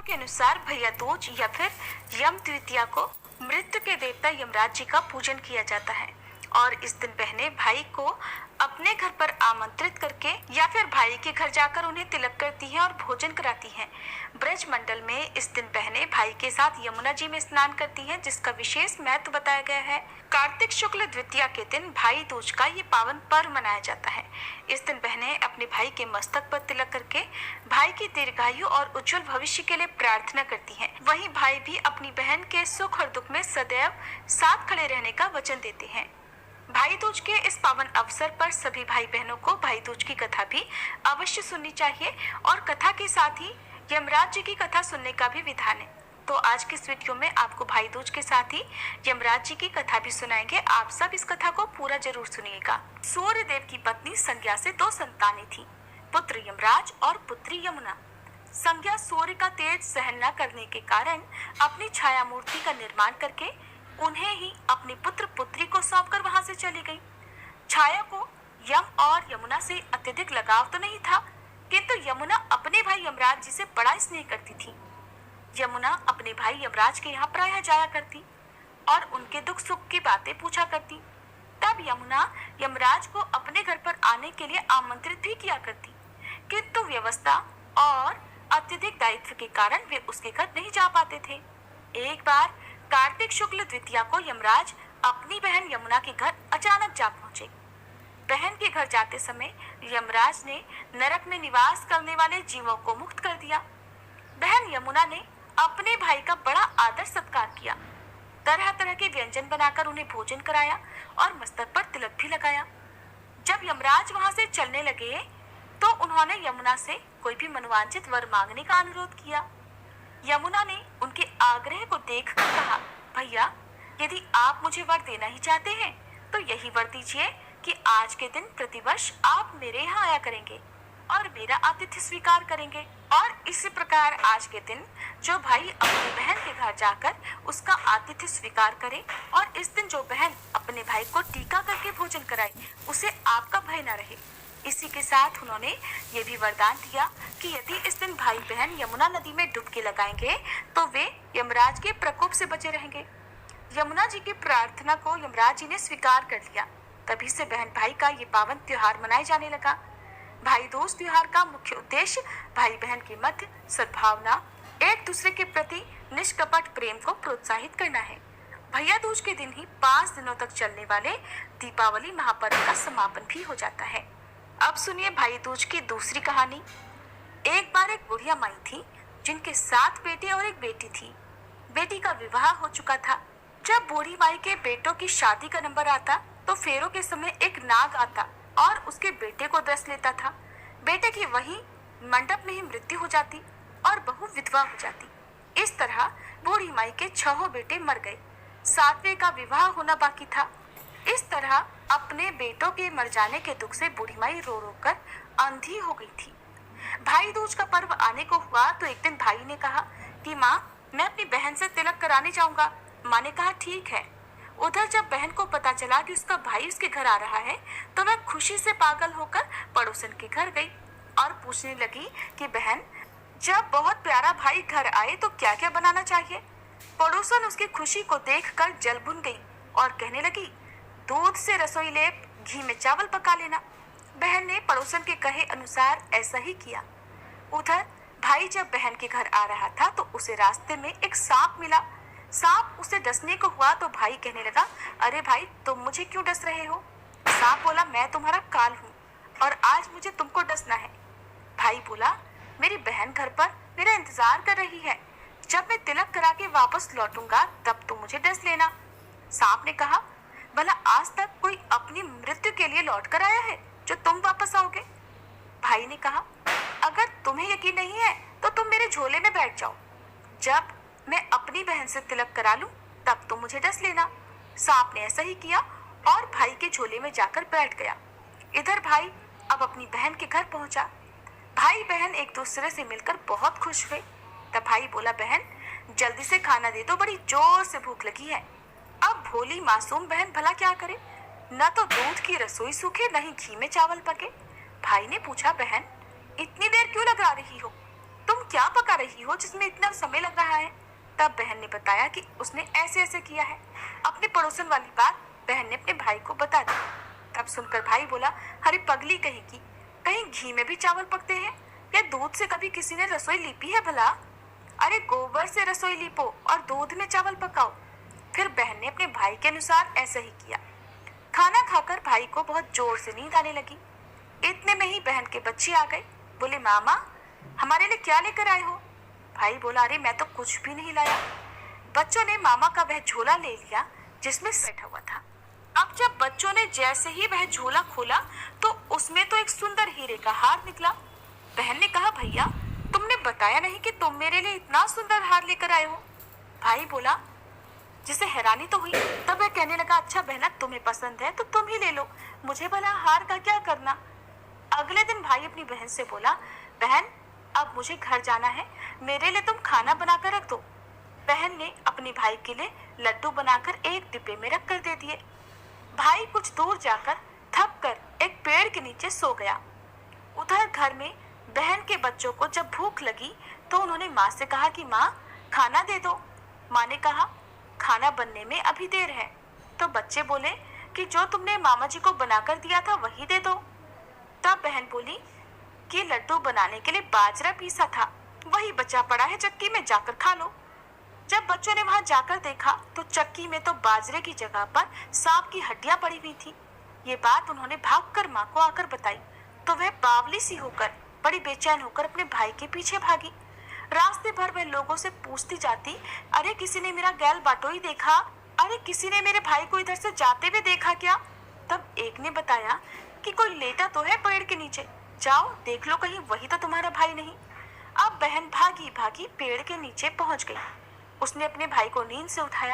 के अनुसार भैया दूज या फिर यम द्वितीया को मृत्यु के देवता यमराज जी का पूजन किया जाता है और इस दिन बहनें भाई को अपने घर पर आमंत्रित करके या फिर भाई के घर जाकर उन्हें तिलक करती हैं और भोजन कराती हैं। ब्रज मंडल में इस दिन बहनें भाई के साथ यमुना जी में स्नान करती हैं, जिसका विशेष महत्व बताया गया है। कार्तिक शुक्ल द्वितीया के दिन भाई दूज का ये पावन पर्व मनाया जाता है। इस दिन बहनें अपने भाई के मस्तक पर तिलक करके भाई की दीर्घायु और उज्जवल भविष्य के लिए प्रार्थना करती हैं। वहीं भाई भी अपनी बहन के सुख और दुख में सदैव साथ खड़े रहने का वचन देते हैं। भाई दूज के इस पावन अवसर पर सभी भाई बहनों को भाई दूज की कथा भी अवश्य सुननी चाहिए और कथा के साथ ही यमराज जी की कथा सुनने का भी विधान है। तो आज के इस वीडियो में आपको भाई दूज के साथ ही यमराज जी की कथा भी सुनाएंगे। आप सब इस कथा को पूरा जरूर सुनिएगा। सूर्य देव की पत्नी संज्ञा से 2 संतानें थी, पुत्र यमराज और पुत्री यमुना। संज्ञा सूर्य का तेज सहन न करने के कारण अपनी छाया मूर्ति का निर्माण करके उन्हें ही अपने पुत्र पुत्री को सौंपकर वहां से चली गई। छाया को यम और यमुना से अत्यधिक लगाव तो नहीं था, किंतु यमुना अपने भाई यमराज जी से बड़ा स्नेह करती थी। यमुना अपने भाई यमराज के यहाँ प्रायः जाया करती और उनके दुख सुख की बातें पूछा करती। तब यमुना यमराज को अपने घर पर आने के लिए आमंत्रित भी किया करती, किंतु व्यवस्था और अत्यधिक दायित्व के कारण वे उसके घर नहीं जा पाते थे। एक बार कार्तिक शुक्ल द्वितीया को यमराज अपनी बहन यमुना के घर अचानक जा पहुंचे। बहन के घर जाते समय यमराज ने नरक में निवास करने वाले जीवों को मुक्त कर दिया। बहन यमुना ने अपने भाई का बड़ा आदर सत्कार किया, तरह तरह के व्यंजन बनाकर उन्हें भोजन कराया और मस्तक पर तिलक भी लगाया। जब यमराज वहां से चलने लगे तो उन्होंने यमुना से कोई भी मनोवांछित वर मांगने का अनुरोध किया। यमुना ने उनके आग्रह को देखकर कहा, भैया यदि आप मुझे वर देना ही चाहते हैं तो यही वर दीजिए कि आज के दिन प्रतिवर्ष आप मेरे यहाँ आया करेंगे और मेरा आतिथ्य स्वीकार करेंगे। और इसी प्रकार आज के दिन जो भाई अपनी बहन के घर जाकर उसका आतिथ्य स्वीकार करे और इस दिन जो बहन अपने भाई को टीका करके भोजन कराए उसे आपका भय न रहे। इसी के साथ उन्होंने ये भी वरदान दिया कि यदि इस दिन भाई बहन यमुना नदी में डुबकी लगाएंगे तो वे यमराज के प्रकोप से बचे रहेंगे। यमुना जी की प्रार्थना को यमराज जी ने स्वीकार कर लिया। तभी से बहन भाई का ये पावन त्योहार मनाया जाने लगा। भाई दूज त्योहार का मुख्य उद्देश्य भाई बहन के मध्य सद्भावना, एक दूसरे के प्रति निष्कपट प्रेम को प्रोत्साहित करना है। भैया दूज के दिन ही 5 दिनों तक चलने वाले दीपावली महापर्व का समापन भी हो जाता है। अब सुनिए भाई दूज की दूसरी कहानी। एक बार एक बुढ़िया माई थी जिनके 7 बेटे और एक बेटी थी। बेटी का विवाह हो चुका था। जब बूढ़ी माई के बेटों की शादी का नंबर आता तो फेरों के समय एक नाग आता और उसके बेटे को डस लेता था। बेटे की वहीं मंडप में ही मृत्यु हो जाती और बहू विधवा हो जाती। इस तरह बूढ़ी माई के 6 बेटे मर गए। 7वें का विवाह होना बाकी था। इस तरह अपने बेटों के मर जाने के दुख से बूढ़ी माई रो रो कर अंधी हो गई थी। भाई दूज का पर्व आने को हुआ तो एक दिन भाई ने कहा कि माँ मैं अपनी बहन से तिलक कराने जाऊंगा। माँ ने कहा ठीक है। उधर जब बहन को पता चला कि उसका भाई उसके घर आ रहा है तो वह खुशी से पागल होकर पड़ोसन के घर गई और पूछने लगी कि बहन जब बहुत प्यारा भाई घर आए तो क्या क्या बनाना चाहिए। पड़ोसन उसकी खुशी को देखकर जल भुन गई और कहने लगी दूध से रसोई लेप, घी में चावल पका लेना। बहन ने पड़ोसन के कहे अनुसार ऐसा ही किया। उधर भाई जब बहन के घर आ रहा था तो उसे रास्ते में एक सांप मिला। सांप उसे डसने को हुआ तो भाई कहने लगा, अरे भाई तुम मुझे क्यों डस रहे हो। सांप बोला, मैं तुम्हारा काल हूँ और आज मुझे तुमको डसना है। भाई बोला, मेरी बहन घर पर मेरा इंतजार कर रही है, जब मैं तिलक करा के वापस लौटूंगा तब तुम मुझे डस लेना। सांप ने कहा, भला आज तक कोई अपनी मृत्यु के लिए लौट कर आया है जो तुम वापस आओगे। भाई ने कहा, अगर तुम्हें यकीन नहीं है तो तुम मेरे झोले में बैठ जाओ, जब मैं अपनी बहन से तिलक करा लूं तब तुम मुझे डस लेना। सांप ने ऐसा ही किया और भाई के झोले में जाकर बैठ गया। इधर भाई अब अपनी बहन के घर पहुंचा। भाई बहन एक दूसरे से मिलकर बहुत खुश हुए। तब भाई बोला, बहन जल्दी से खाना दे दो, बड़ी जोर से भूख लगी है। अब भोली मासूम बहन भला क्या करे, न तो दूध की रसोई सूखे न ही घी में चावल पके। भाई ने पूछा, बहन इतनी देर क्यों लगा रही हो, तुम क्या पका रही हो जिसमें इतना समय लग रहा है? तब बहन ने बताया कि उसने ऐसे ऐसे किया है। अपने पड़ोसन वाली बात बहन ने अपने भाई को बता दी। तब सुनकर भाई बोला, अरे पगली कहीं की, कहीं घी में भी चावल पकते हैं या दूध से कभी किसी ने रसोई लीपी है भला? अरे गोबर से रसोई लीपो और दूध में चावल पकाओ। फिर बहन ने अपने भाई के अनुसार ऐसा ही किया। खाना खाकर भाई को बहुत जोर से नींद आने लगी। इतने में ही बहन के बच्चे आ गए। बोले, मामा हमारे लिए क्या लेकर आए हो? भाई बोला, अरे मैं तो कुछ भी नहीं लाया। बच्चों ने मामा का वह झोला ले लिया जिसमें बैठा हुआ था। अब जब बच्चों ने जैसे ही वह झोला खोला तो उसमें तो एक सुंदर हीरे का हार निकला। बहन ने कहा, भैया तुमने बताया नहीं कि तुम मेरे लिए इतना सुंदर हार लेकर आए हो। भाई बोला, जिसे हैरानी तो हुई। तब वह कहने लगा, अच्छा बहना तुम्हें पसंद है तो तुम ही ले लो, मुझे भला हार का क्या करना। अगले दिन भाई अपनी बहन से बोला, बहन अब मुझे घर जाना है, मेरे लिए तुम खाना बनाकर रख दो। बहन ने अपने भाई के लिए लड्डू बनाकर एक डिब्बे में रख कर दे दिए। भाई कुछ दूर जाकर थक कर एक पेड़ के नीचे सो गया। उधर घर में बहन के बच्चों को जब भूख लगी तो उन्होंने माँ से कहा कि माँ खाना दे दो। माँ ने कहा, खाना बनने में अभी देर है। तो बच्चे बोले कि जो तुमने मामा जी को बनाकर दिया था वही दे दो। तब बहन बोली कि लड्डू बनाने के लिए बाजरा पीसा था, वही बचा पड़ा है, चक्की में जाकर खा लो। जब बच्चों ने वहां जाकर देखा तो चक्की में तो बाजरे की जगह पर सांप की हड्डियां पड़ी हुई थी। ये बात उन्होंने भागकर माँ को आकर बताई तो वह बावली सी होकर बड़ी बेचैन होकर अपने भाई के पीछे भागी। रास्ते भर वह लोगों से पूछती जाती, अरे किसी ने मेरा गैल बाटोई देखा? अरे किसी ने मेरे भाई को इधर से जाते हुए देखा क्या? तब एक ने बताया कि कोई लेटा तो है पेड़ के नीचे, जाओ देख लो कहीं वही तो तुम्हारा भाई नहीं। अब बहन भागी भागी पेड़ के नीचे पहुंच गई। उसने अपने भाई को नींद से उठाया।